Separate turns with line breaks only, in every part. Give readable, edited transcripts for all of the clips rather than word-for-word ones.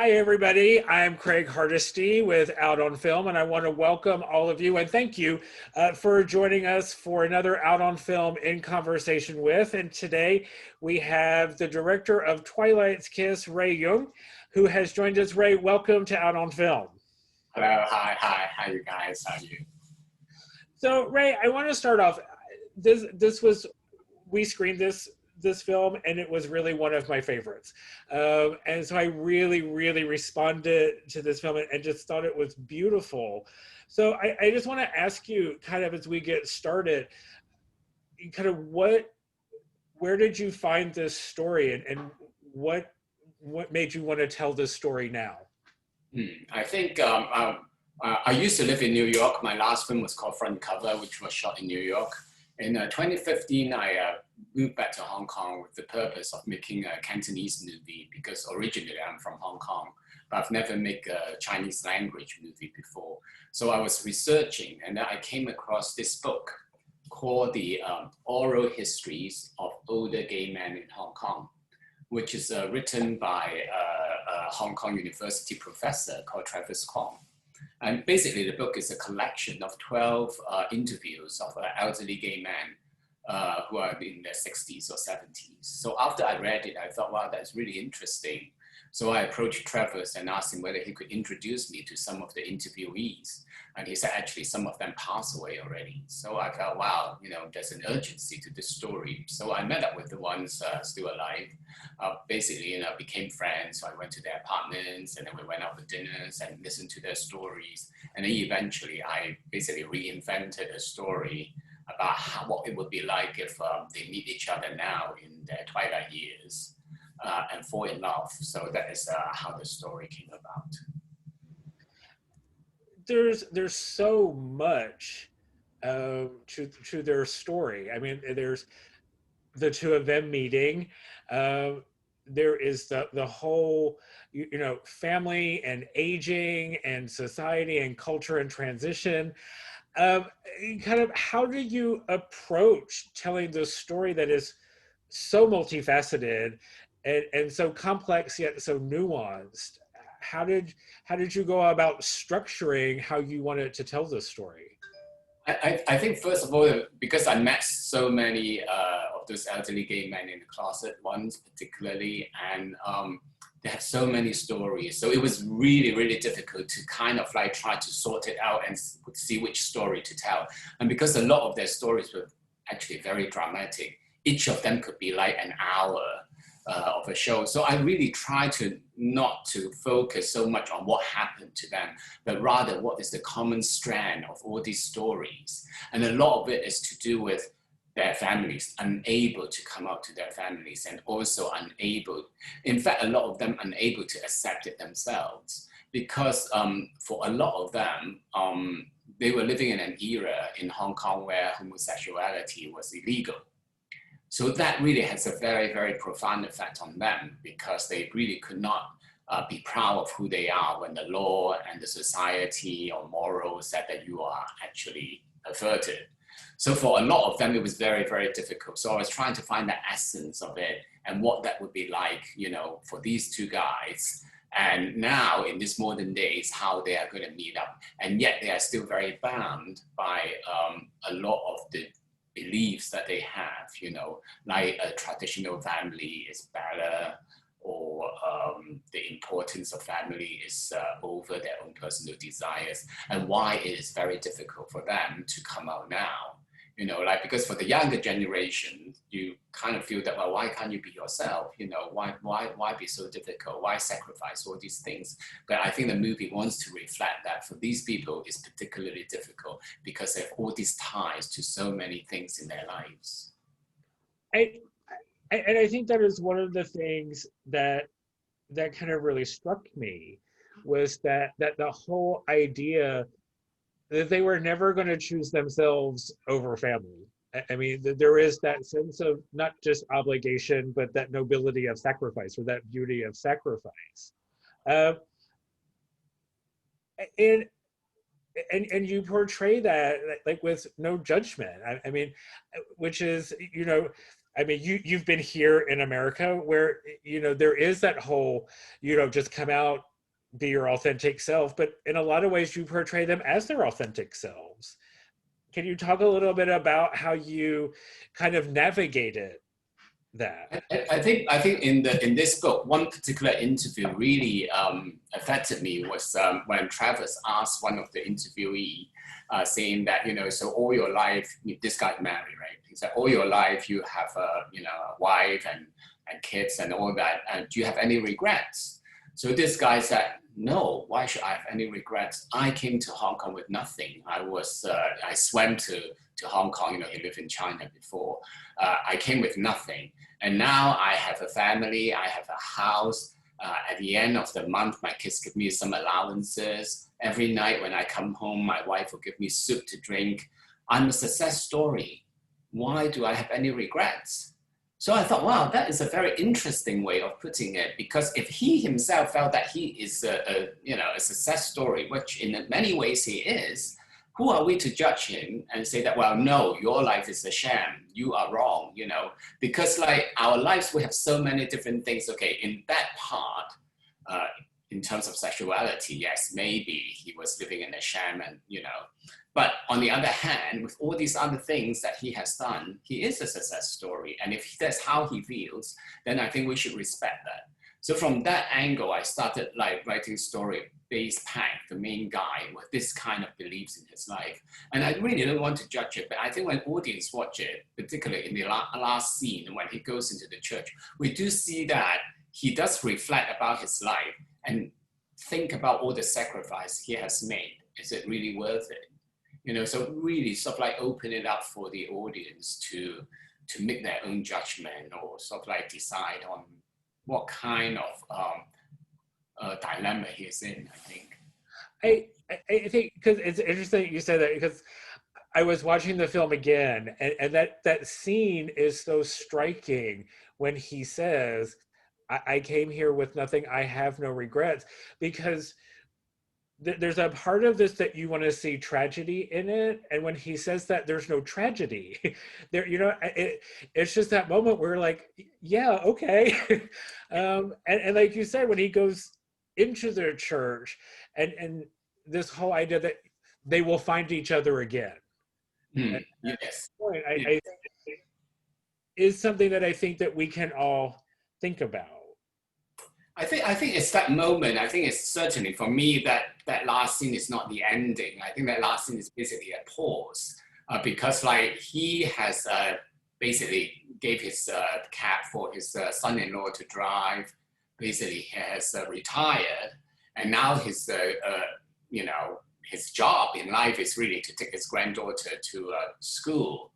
Hi, everybody. I'm Craig Hardesty with Out on Film, and I want to welcome all of you and thank you for joining us for another Out on Film in Conversation with. And today we have the director of Twilight's Kiss, Ray Yeung, who has joined us. Ray, welcome to Out on Film.
Hello, hi, how you guys? How are you?
So, Ray, I want to start off. We screened this film, and it was really one of my favorites. And so I really responded to this film and just thought it was beautiful. So I just want to ask you, kind of as we get started, kind of where did you find this story, and what made you want to tell this story now?
I think I used to live in New York. My last film was called Front Cover, which was shot in New York. In 2015, I moved back to Hong Kong with the purpose of making a Cantonese movie because originally I'm from Hong Kong, but I've never made a Chinese language movie before. So I was researching, and then I came across this book called The Oral Histories of Older Gay Men in Hong Kong, which is written by a Hong Kong University professor called Travis Kwong. And basically, the book is a collection of 12 interviews of elderly gay men who are in their 60s or 70s. So after I read it, I thought, wow, that's really interesting. So I approached Travis and asked him whether he could introduce me to some of the interviewees. And he said, actually, some of them passed away already. So I felt, wow, there's an urgency to this story. So I met up with the ones still alive. Basically, became friends. So I went to their apartments, and then we went out for dinners and listened to their stories. And then eventually, I basically reinvented a story about what it would be like if they meet each other now in their twilight years and fall in love. So that is how the story came about.
There's so much to their story. I mean, there's the two of them meeting. There is the whole family and aging and society and culture and transition. Um, Kind of, how do you approach telling this story that is so multifaceted and so complex yet so nuanced? How did how did you go about structuring how you wanted to tell this story?
I think first of all, because I met so many of those elderly gay men in the closet ones particularly, and they have so many stories. So it was really difficult to kind of like try to sort it out and see which story to tell. And because a lot of their stories were actually very dramatic, each of them could be like an hour of a show. So I really try to not to focus so much on what happened to them, but rather what is the common strand of all these stories. And a lot of it is to do with their families, unable to come out to their families, and also unable, in fact, a lot of them unable to accept it themselves. Because for a lot of them, they were living in an era in Hong Kong where homosexuality was illegal. So that really has a very profound effect on them, because they really could not be proud of who they are when the law and the society or morals said that you are actually perverted. So for a lot of them, it was very difficult. So I was trying to find the essence of it and what that would be like, for these two guys. And now in these modern days, how they are going to meet up. And yet they are still very bound by a lot of the beliefs that they have, like a traditional family is better, or the importance of family is over their own personal desires, and why it is very difficult for them to come out now. Because for the younger generation, you kind of feel that, well, why can't you be yourself? Why be so difficult? Why sacrifice all these things? But I think the movie wants to reflect that for these people, it's particularly difficult because they have all these ties to so many things in their lives.
I, and I think that is one of the things that kind of really struck me, was that the whole idea that they were never going to choose themselves over family. I mean, there is that sense of not just obligation, but that nobility of sacrifice, or that beauty of sacrifice. Uh, and and you portray that like with no judgment. I mean, which is I mean, you've been here in America where, there is that whole, just come out, be your authentic self, but in a lot of ways you portray them as their authentic selves. Can you talk a little bit about how you kind of navigated that?
I think in this book, one particular interview really affected me was when Travis asked one of the interviewee, saying that so all your life this guy married, right? He said all your life you have a wife and kids and all that, and do you have any regrets? So this guy said, no, why should I have any regrets? I came to Hong Kong with nothing. I swam to Hong Kong, he lived in China before. I came with nothing. And now I have a family, I have a house. At the end of the month, my kids give me some allowances. Every night when I come home, my wife will give me soup to drink. I'm a success story. Why do I have any regrets? So I thought, wow, that is a very interesting way of putting it, because if he himself felt that he is a success story, which in many ways he is, who are we to judge him and say that, well, no, your life is a sham, you are wrong, because like our lives, we have so many different things. Okay, in that part, in terms of sexuality, yes, maybe he was living in a sham and, but on the other hand, with all these other things that he has done, he is a success story. And if that's how he feels, then I think we should respect that. So from that angle, I started like writing story based Pack, the main guy, with this kind of beliefs in his life. And I really don't want to judge it, but I think when audience watch it, particularly in the last scene, when he goes into the church, we do see that he does reflect about his life and think about all the sacrifice he has made. Is it really worth it? So really sort of like open it up for the audience to make their own judgment, or sort of like decide on what kind of dilemma he's in, I think.
I think, because it's interesting you said that, because I was watching the film again, and that scene is so striking when he says, I came here with nothing, I have no regrets, because there's a part of this that you want to see tragedy in it, and when he says that, there's no tragedy there. It's just that moment where like, yeah, okay. And like you said, when he goes into their church, and this whole idea that they will find each other again.
Yes.
Point, I think is something that I think that we can all think about.
I think it's that moment. I think it's certainly for me that last scene is not the ending. I think that last scene is basically a pause, because like he has basically gave his cab for his son-in-law to drive. Basically, he has retired, and now his his job in life is really to take his granddaughter to school.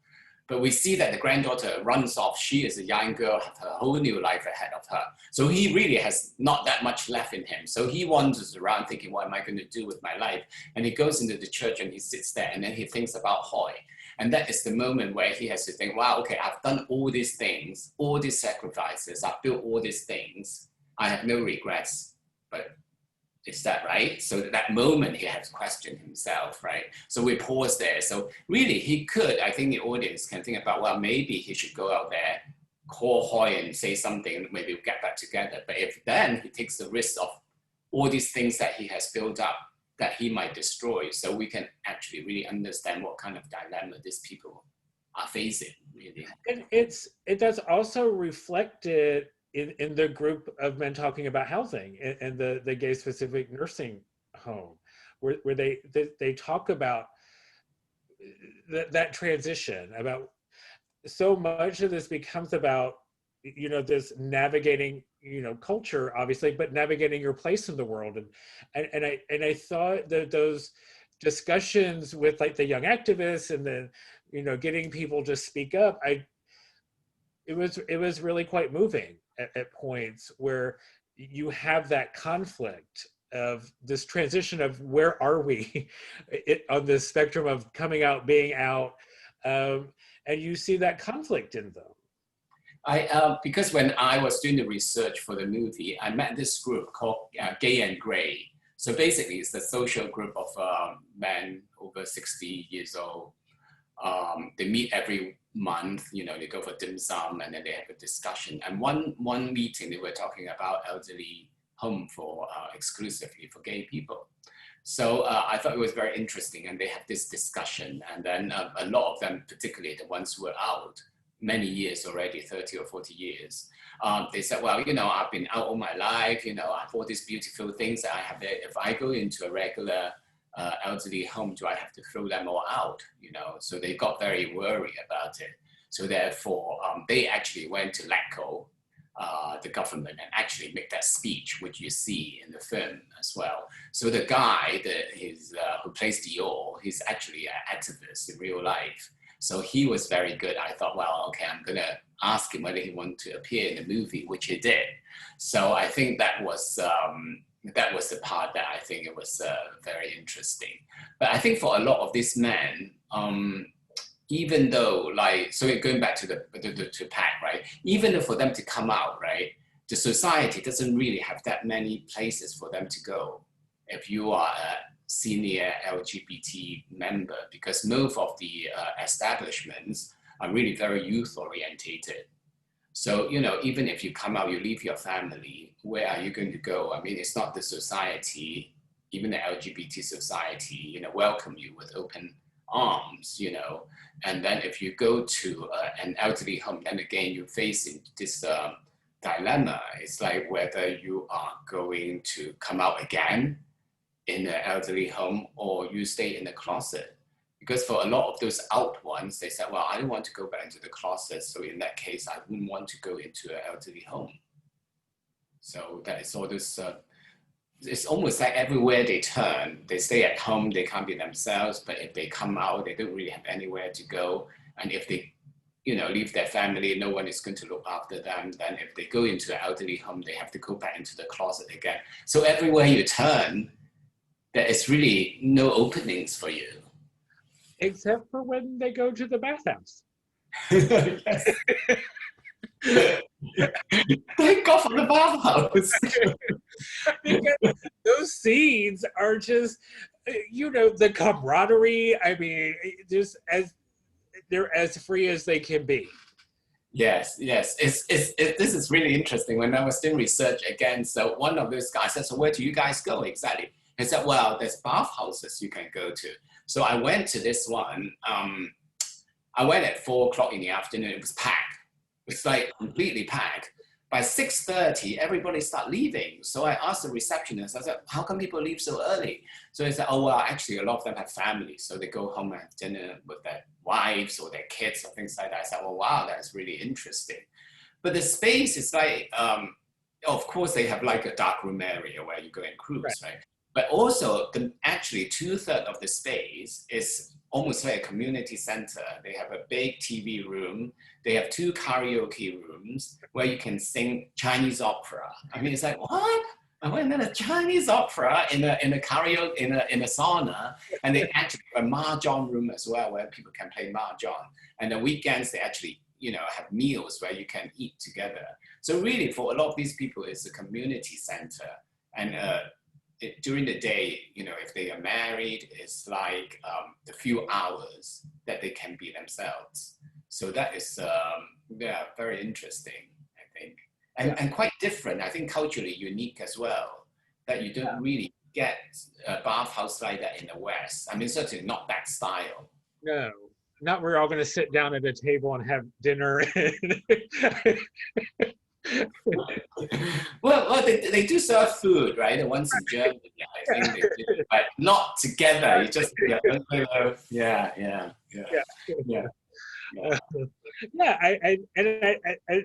But we see that the granddaughter runs off. She is a young girl, have her whole new life ahead of her. So he really has not that much left in him. So he wanders around thinking, what am I going to do with my life? And he goes into the church and he sits there, and then he thinks about Hoy. And that is the moment where he has to think, wow, okay, I've done all these things, all these sacrifices, I've built all these things. I have no regrets, but is that right? So that moment he has questioned himself, right? So we pause there. So really he could, I think the audience can think about, well, maybe he should go out there, call Hoy and say something, and maybe we'll get back together. But if then he takes the risk of all these things that he has built up that he might destroy, so we can actually really understand what kind of dilemma these people are facing, really.
And that's also reflected in the group of men talking about housing and the gay specific nursing home, where they talk about that transition, about so much of this becomes about this navigating culture, obviously, but navigating your place in the world. And I thought that those discussions with like the young activists and then getting people to speak up, it was really quite moving at points where you have that conflict of this transition of where are we on this spectrum of coming out, being out, and you see that conflict in them.
Because when I was doing the research for the movie, I met this group called Gay and Grey. So basically, it's the social group of men over 60 years old. They meet every month, they go for dim sum and then they have a discussion. And one meeting, they were talking about elderly home for exclusively for gay people. So I thought it was very interesting, and they have this discussion. And then a lot of them, particularly the ones who were out many years already, 30 or 40 years, they said, well, I've been out all my life, I have all these beautiful things that I have there. If I go into a regular elderly home, do I have to throw them all out? So they got very worried about it. So therefore, they actually went to LACO, the government, and actually make that speech, which you see in the film as well. So the guy who plays Dior, he's actually an activist in real life. So he was very good. I thought, well, okay, I'm gonna ask him whether he wanted to appear in the movie, which he did. So I think that was the part that I think it was very interesting. But I think for a lot of these men, even though so going back to to Pac, right? Even though for them to come out, right, the society doesn't really have that many places for them to go if you are a senior LGBT member, because most of the establishments are really very youth orientated. So, even if you come out, you leave your family, where are you going to go? I mean, it's not the society, even the LGBT society, welcome you with open arms, and then if you go to an elderly home, then again, you're facing this dilemma. It's like whether you are going to come out again in an elderly home or you stay in the closet. Because for a lot of those out ones, they said, well, I don't want to go back into the closet. So in that case, I wouldn't want to go into an elderly home. So that is all this, it's almost like everywhere they turn, they stay at home, they can't be themselves, but if they come out, they don't really have anywhere to go. And if they, leave their family, no one is going to look after them. Then if they go into an elderly home, they have to go back into the closet again. So everywhere you turn, there is really no openings for you.
Except for when they go to the bathhouse.
Thank God for the bathhouse.
Because those scenes are just, the camaraderie. I mean, just they're as free as they can be.
Yes. This is really interesting. When I was doing research again, so one of those guys said, so where do you guys go exactly? He said, well, there's bathhouses you can go to. So I went to this one. I went at 4:00 in the afternoon. It was packed. It's like completely packed. By 6:30, everybody started leaving. So I asked the receptionist, I said, how come people leave so early? So they said, oh, well, actually, a lot of them have families. So they go home and have dinner with their wives or their kids or things like that. I said, well, wow, that's really interesting. But the space is like, of course, they have like a dark room area where you go and cruise, right? But also, actually, 2/3 of the space is almost like a community center. They have a big TV room. They have 2 karaoke rooms where you can sing Chinese opera. I mean, it's like, what? I went to a Chinese opera in a karaoke, in a sauna. And they actually have a mahjong room as well where people can play mahjong. And the weekends, they actually, have meals where you can eat together. So really, for a lot of these people, it's a community center. And during the day, if they are married, it's like the few hours that they can be themselves. So that is, very interesting, I think. And quite different, I think culturally unique as well, that you don't really get a bathhouse like that in the West. I mean, certainly not that style.
No, not we're all going to sit down at a table and have dinner.
Well, they do serve food, right? The ones in Germany, I think they do, but not together. You just, yeah.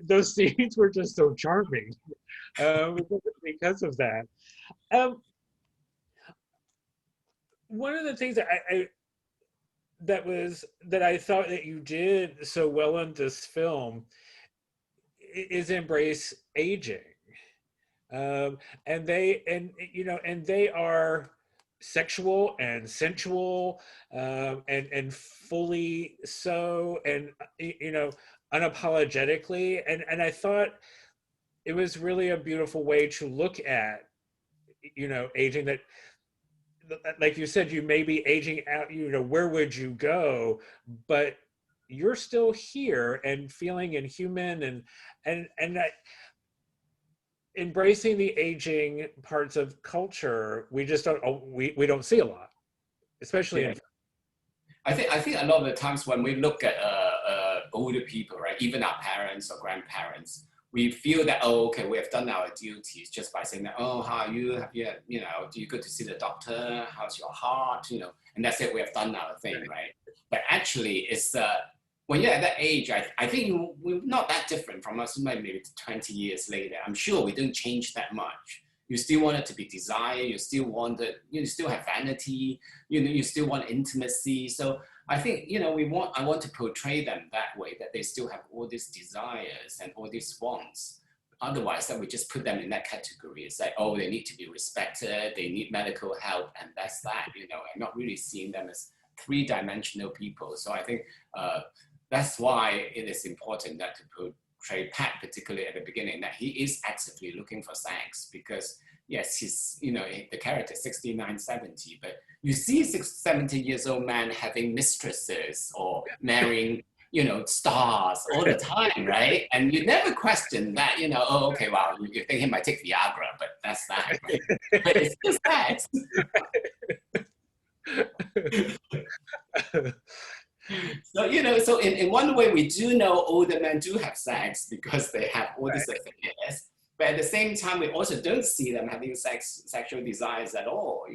Those scenes were just so charming because of that. One of the things that I thought that you did so well in this film is embrace aging, and they are sexual and sensual, and fully so, and unapologetically, and I thought it was really a beautiful way to look at aging, that like you said, you may be aging out, where would you go? But you're still here and feeling and human, and embracing the aging parts of culture. We just don't, we don't see a lot, especially
Yeah.
in.
I think a lot of the times when we look at older people, right, even our parents or grandparents, we feel that, oh, okay, we have done our duties just by saying that, oh, how are you? Have you, do you go to see the doctor? How's your heart? And that's it. We have done our thing, right? But actually, it's when you're at that age, I think we're not that different from us. Maybe 20 years later, I'm sure we don't change that much. You still want it to be desired. You still want it. You still have vanity. You still want intimacy. So I think I want to portray them that way, that they still have all these desires and all these wants. Otherwise, that we just put them in that category. It's like, oh, they need to be respected. They need medical help, and that's that. And not really seeing them as three-dimensional people. So I think that's why it is important that to portray Pat, particularly at the beginning, that he is actively looking for sex, because yes, he's, the character 69, 70, but you see 70 years old man having mistresses or marrying, stars all the time, right? And you never question that, oh, okay, wow, you think he might take Viagra, but that's that, right? But it's just that. So in one way, we do know older men do have sex because they have all these affairs. But at the same time, we also don't see them having sexual desires at all,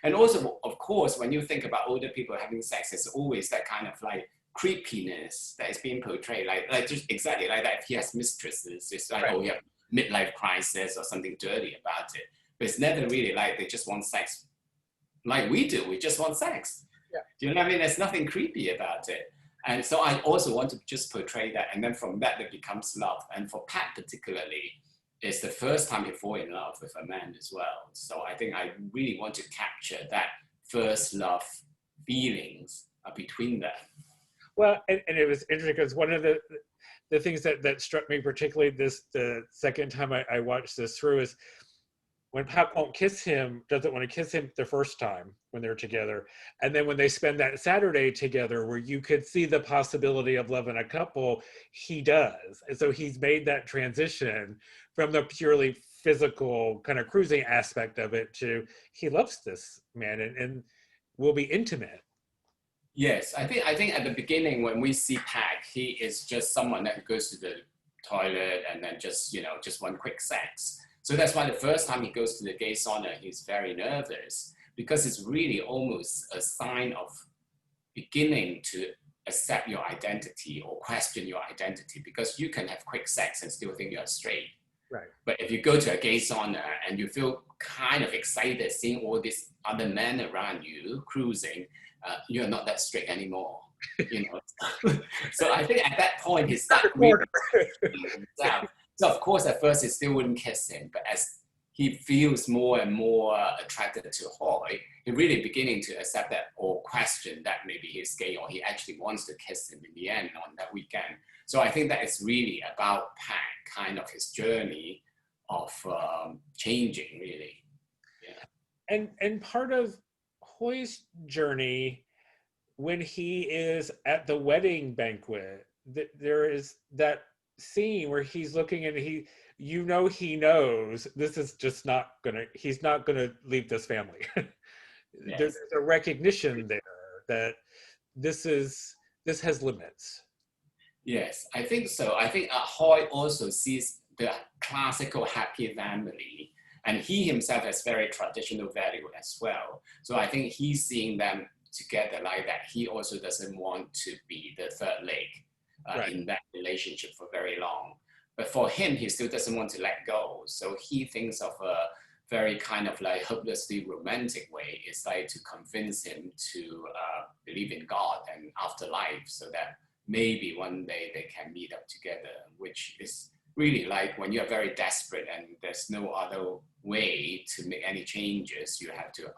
And also, of course, when you think about older people having sex, it's always that kind of like creepiness that is being portrayed, like just exactly like that. If he has mistresses, it's like, oh, yeah, midlife crisis or something dirty about it. But it's never really like they just want sex like we do. We just want sex.
Yeah.
Do you know what I mean? There's nothing creepy about it. And so I also want to just portray that. And then from that, it becomes love. And for Pat particularly, it's the first time he falls in love with a man as well. So I think I really want to capture that first love feelings between them.
Well, and it was interesting because one of the things that struck me particularly the second time I watched this through is when Pat doesn't want to kiss him the first time when they're together. And then when they spend that Saturday together where you could see the possibility of love in a couple, he does. And so he's made that transition from the purely physical kind of cruising aspect of it to he loves this man and will be intimate.
Yes, I think at the beginning when we see Pat, he is just someone that goes to the toilet and then just one quick sex. So that's why the first time he goes to the gay sauna, he's very nervous because it's really almost a sign of beginning to accept your identity or question your identity, because you can have quick sex and still think you're straight.
Right.
But if you go to a gay sauna and you feel kind of excited seeing all these other men around you cruising, you're not that straight anymore. So I think at that point he started really himself. So of course at first he still wouldn't kiss him, but as he feels more and more attracted to Hoy, he really beginning to accept that or question that maybe he's gay or he actually wants to kiss him in the end on that weekend. So I think that is really about Pat, kind of his journey of changing, really. Yeah.
And part of Hoy's journey, when he is at the wedding banquet, there is that scene where he's looking and he knows this is just he's not gonna leave this family.
Yes.
There's a recognition there that this has limits.
Yes, I think so. I think Hoy also sees the classical happy family, and he himself has very traditional value as well. So I think he's seeing them together like that. He also doesn't want to be the third leg in that relationship for very long. But for him, he still doesn't want to let go. So he thinks of a very kind of like hopelessly romantic way. It's like to convince him to believe in God and afterlife, so that maybe one day they can meet up together, which is really like when you're very desperate and there's no other way to make any changes, you have to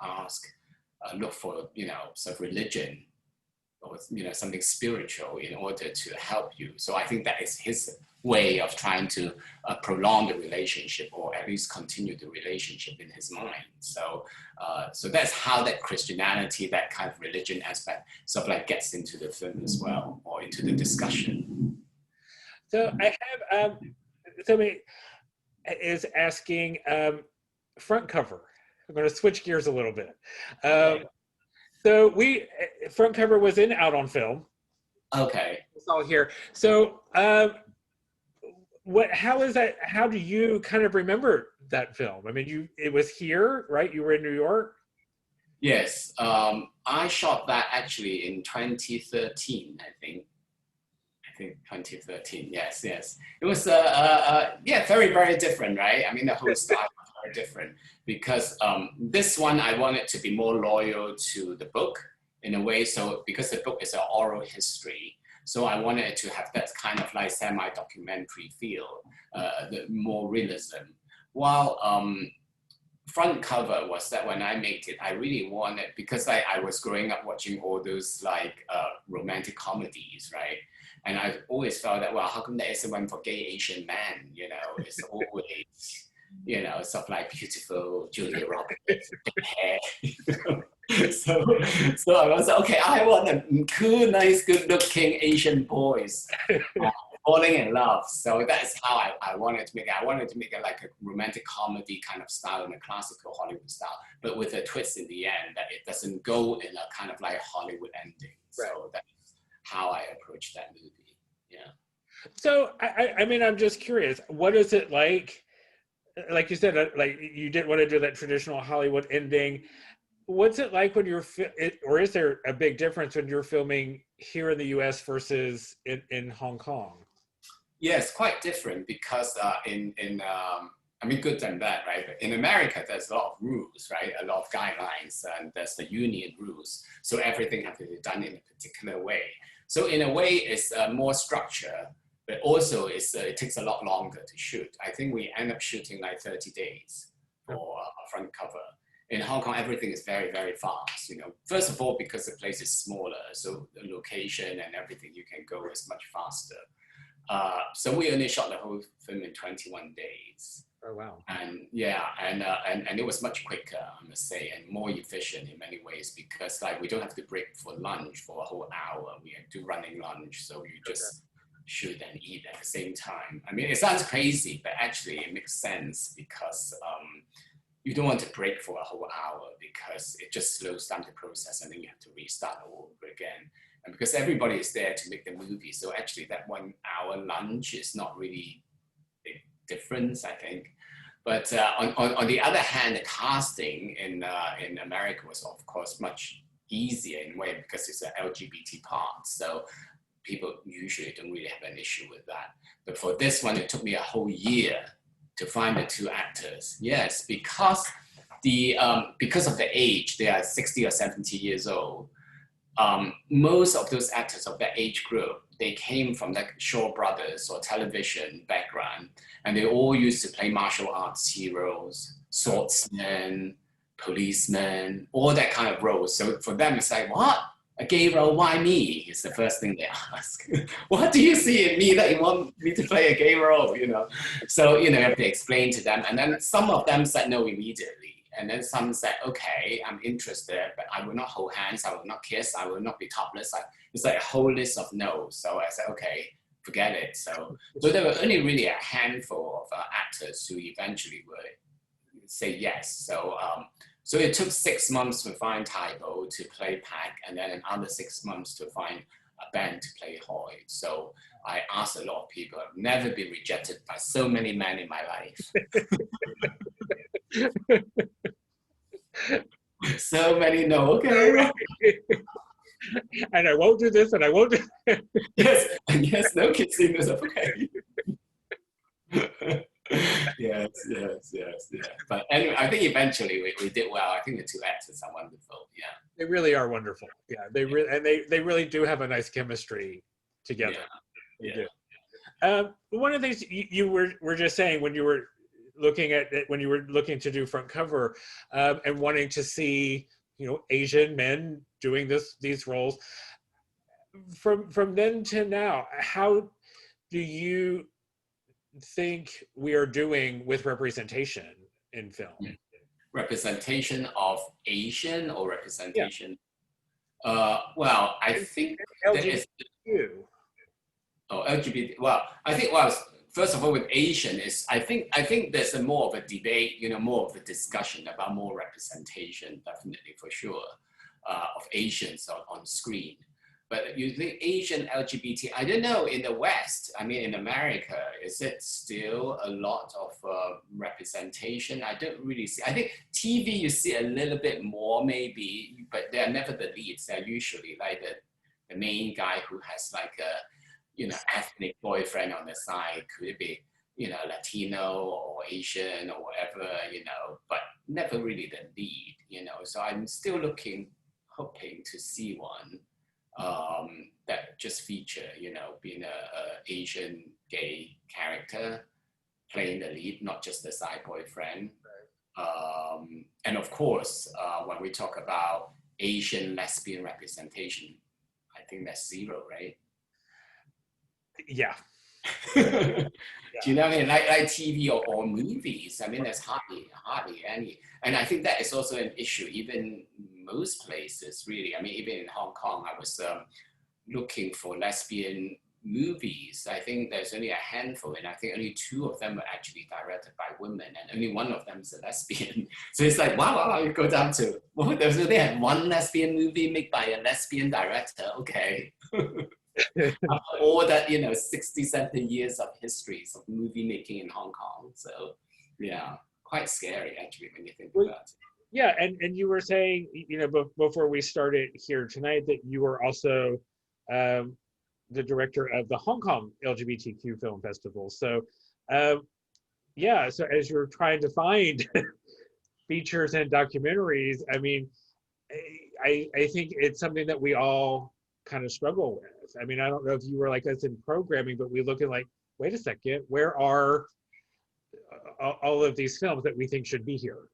look for, some religion or, something spiritual in order to help you. So I think that is his way of trying to prolong the relationship or at least continue the relationship in his mind. So, so that's how that Christianity, that kind of religion aspect, sort of like gets into the film as well, or into the discussion.
So I have somebody is asking front cover. I'm going to switch gears a little bit.
Okay.
So front cover was out on film.
Okay.
It's all here. So how is that? How do you kind of remember that film? I mean, it was here, right? You were in New York.
Yes, I shot that actually in 2013, I think. 2013. Yes, yes. It was yeah, very, very different, right? I mean, the whole style was very different because this one I wanted to be more loyal to the book in a way. So because the book is an oral history, so I wanted to have that kind of like semi-documentary feel, the more realism. While front cover was that when I made it, I really wanted, because I was growing up watching all those like romantic comedies, right? And I always felt that, well, how come there isn't one for gay Asian men? You know, it's always, you know, sort of like beautiful Julia Roberts, big hair. So I was like, okay, I want a cool, nice, good-looking Asian boys falling in love. So that's how I wanted to make it. I wanted to make it like a romantic comedy kind of style in a classical Hollywood style, but with a twist in the end that it doesn't go in a kind of like Hollywood ending.
Right.
So that's how I approached that movie. Yeah.
So I mean, I'm just curious. What is it like? Like you said, like you didn't want to do that traditional Hollywood ending. What's it like when or is there a big difference when you're filming here in the U.S. versus in Hong Kong?
Yes, quite different because I mean, good and bad, right? But in America, there's a lot of rules, right? A lot of guidelines, and there's the union rules. So everything has to be done in a particular way. So in a way, it's more structure, but also it takes a lot longer to shoot. I think we end up shooting like 30 days for a front cover. In Hong Kong, everything is very, very fast. You know, first of all, because the place is smaller, so the location and everything you can go is much faster. So we only shot the whole film in 21 days.
Oh wow!
And yeah, and it was much quicker, I must say, and more efficient in many ways because like we don't have to break for lunch for a whole hour. We do running lunch, so you just shoot and eat at the same time. I mean, it sounds crazy, but actually it makes sense because you don't want to break for a whole hour because it just slows down the process, and then you have to restart all over again. And because everybody is there to make the movie, so actually that 1 hour lunch is not really a difference, I think. But on the other hand, the casting in America was of course much easier in a way because it's an LGBT part. So people usually don't really have an issue with that. But for this one, it took me a whole year to find the two actors. Yes, because of the age, they are 60 or 70 years old. Most of those actors of that age group, they came from like Shaw Brothers or television background, and they all used to play martial arts heroes, swordsmen, policemen, all that kind of roles. So for them, it's like, what? A gay role? Why me? Is the first thing they ask. What do you see in me that you want me to play a gay role? You know, so you know, you have to explain to them, and then some of them said no immediately. And then some said, okay, I'm interested, but I will not hold hands, I will not kiss, I will not be topless. It's like a whole list of no's. So I said, okay, forget it. So there were only really a handful of actors who eventually would say yes. So it took 6 months to find Taibo to play Pac, and then another 6 months to find a band to play Hoy. So I asked a lot of people. I've never been rejected by so many men in my life. So many no, okay.
And I won't do this, and I won't do that.
Yes, and yes, no kissing is okay. yes. But anyway, I think eventually we did well. I think the two actors are wonderful. Yeah,
They really are wonderful. Yeah, they really do have a nice chemistry together.
Yeah.
One of the things you were just saying when you were looking at it, when you were looking to do front cover and wanting to see, you know, Asian men doing these roles, from then to now, how do you think we are doing with representation in film?
Representation of Asian or
Yeah,
representation? Well, I
and
think there is.
LGBTQ.
Oh, LGBT. Well, I think well, first of all, with Asian is I think there's a more of a debate, more of a discussion about more representation, definitely for sure, of Asians on screen. But you think Asian LGBT? I don't know. In the West, I mean, in America, is it still a lot of representation? I don't really see. I think TV you see a little bit more maybe, but they're never the leads. They're usually like the main guy who has like a ethnic boyfriend on the side. Could it be Latino or Asian or whatever, but never really the lead. So I'm still hoping to see one that just feature, being a Asian gay character playing the lead, not just the side boyfriend. And of course, when we talk about Asian lesbian representation, I think that's zero, right?
Yeah.
Do you know what I mean? Like TV or movies, I mean, there's hardly any. And I think that is also an issue, even most places, really. I mean, even in Hong Kong, I was looking for lesbian movies. I think there's only a handful, and I think only 2 of them were actually directed by women, and only 1 of them is a lesbian. So it's like, wow, you go down to, well, they had 1 lesbian movie made by a lesbian director, okay. After all that, 60, 70 years of histories of movie making in Hong Kong. So, yeah, quite scary actually when you think about it.
Yeah, and you were saying, before we started here tonight, that you were also the director of the Hong Kong LGBTQ Film Festival. So, yeah, so as you're trying to find features and documentaries, I mean, I think it's something that we all kind of struggle with. I mean, I don't know if you were like us in programming, but we look at like, wait a second, where are all of these films that we think should be here?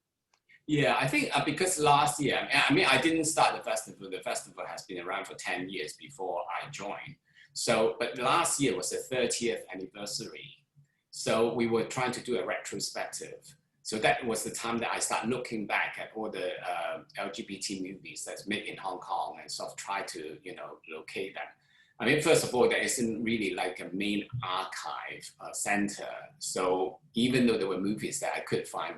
Yeah, I think because last year, I mean, I didn't start the festival. The festival has been around for 10 years before I joined. So, but last year was the 30th anniversary. So we were trying to do a retrospective. So that was the time that I started looking back at all the LGBT movies that's made in Hong Kong and sort of try to, locate them. I mean, first of all, there isn't really like a main archive center. So even though there were movies that I could find,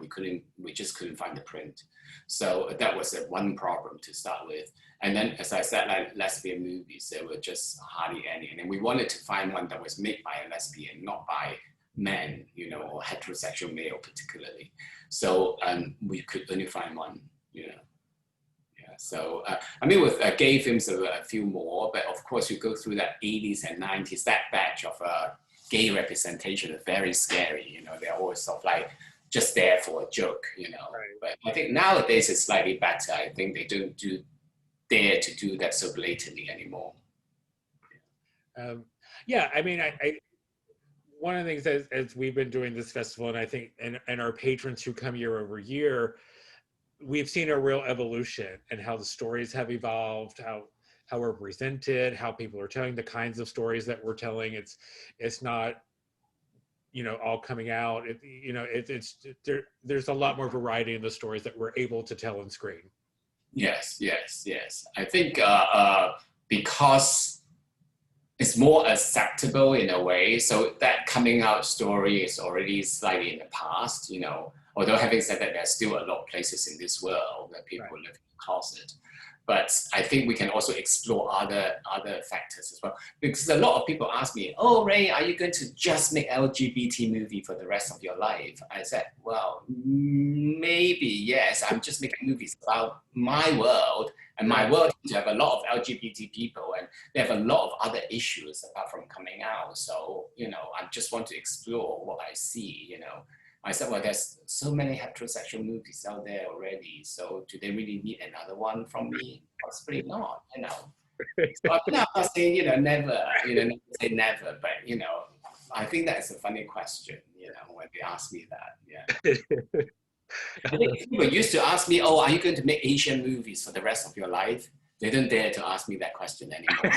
we just couldn't find the print. So that was one problem to start with. And then, as I said, like lesbian movies, there were just hardly any. And then we wanted to find one that was made by a lesbian, not by men, or heterosexual male particularly. So we could only find one, So, I mean, with gay films, there were a few more, but of course, you go through that 80s and 90s, that batch of gay representation is very scary. They're always sort of like just there for a joke, Right. But I think nowadays it's slightly better. I think they don't dare to do that so blatantly anymore.
Yeah, I mean, I one of the things as we've been doing this festival, and I think, and our patrons who come year over year, we've seen a real evolution in how the stories have evolved, how we're presented, how people are telling the kinds of stories that we're telling. It's not, all coming out. There's a lot more variety in the stories that we're able to tell on screen.
Yes. I think because it's more acceptable in a way, so that coming out story is already slightly in the past, Although having said that, there's still a lot of places in this world that people live in the closet. But I think we can also explore other factors as well. Because a lot of people ask me, oh, Ray, are you going to just make LGBT movie for the rest of your life? I said, well, maybe, yes. I'm just making movies about my world. And my world to have a lot of LGBT people, and they have a lot of other issues apart from coming out. So, I just want to explore what I see, I said, well, there's so many heterosexual movies out there already. So do they really need another one from me? Possibly not, So I'm not saying, never, never say never, but, I think that's a funny question, when they ask me that, yeah. I think people used to ask me, oh, are you going to make Asian movies for the rest of your life? They don't dare to ask me that question anymore.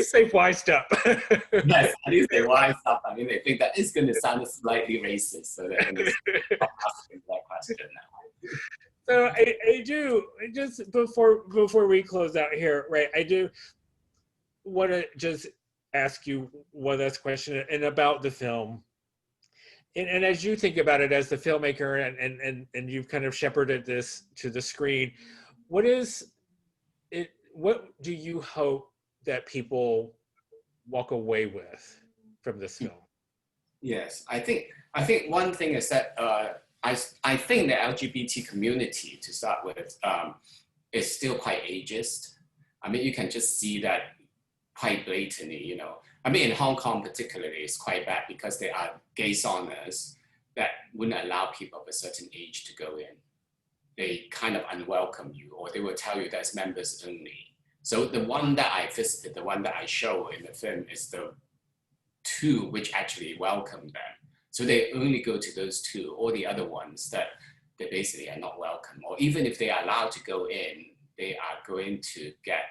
least say why stuff.
Yes, at least they wise up. I mean, they think that it's going to sound slightly racist, so they're going to stop asking that question now.
So I do, just before we close out here, right? I do want to just ask you one last question and about the film. And as you think about it as the filmmaker and you've kind of shepherded this to the screen, what is it? What do you hope that people walk away with from this film?
Yes, I think one thing is that I think the LGBT community, to start with, is still quite ageist. I mean, you can just see that quite blatantly, you know. I mean, in Hong Kong particularly, it's quite bad because there are gay saunas that wouldn't allow people of a certain age to go in. They kind of unwelcome you, or they will tell you that's members only. So the one that I visited, the one that I show in the film, is the two which actually welcome them. So they only go to those two, or the other ones that they basically are not welcome. Or even if they are allowed to go in, they are going to get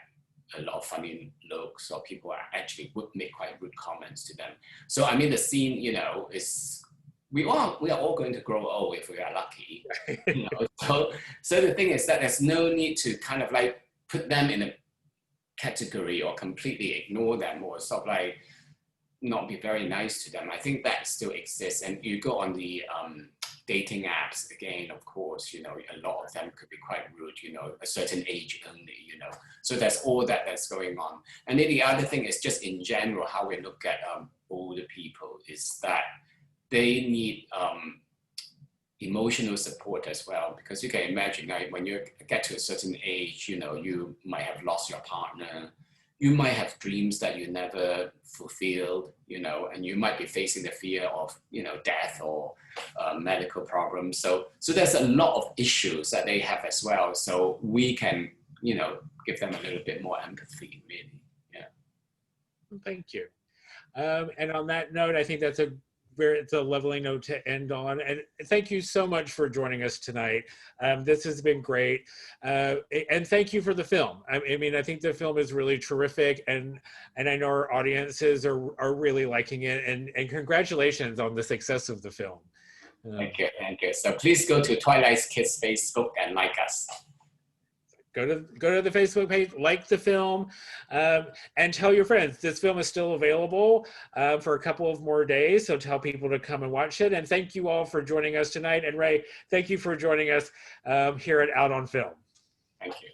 a lot of funny looks, or people are actually would make quite rude comments to them. So I mean, the scene, you know, is we are all going to grow old if we are lucky. You know? So the thing is that there's no need to kind of like put them in a category or completely ignore them, or sort of like not be very nice to them. I think that still exists. And you go on the dating apps again, of course, you know, a lot of them could be quite rude, you know, a certain age only, you know. So there's all that that's going on. And then the other thing is just in general, how we look at older people is that they need emotional support as well, because you can imagine, like, when you get to a certain age, you know, you might have lost your partner, you might have dreams that you never fulfilled, you know, and you might be facing the fear of, you know, death or medical problems. So there's a lot of issues that they have as well. So we can, you know, give them a little bit more empathy, really. Yeah.
Thank you. And on that note, I think that's it's a lovely note to end on. And thank you so much for joining us tonight. This has been great. And thank you for the film. I mean, I think the film is really terrific, and I know our audiences are really liking it. And congratulations on the success of the film.
Thank you. So please go to Twilight's Kids Facebook and like us.
Go to the Facebook page, like the film, and tell your friends. This film is still available for a couple of more days, so tell people to come and watch it. And thank you all for joining us tonight. And Ray, thank you for joining us here at Out on Film.
Thank you.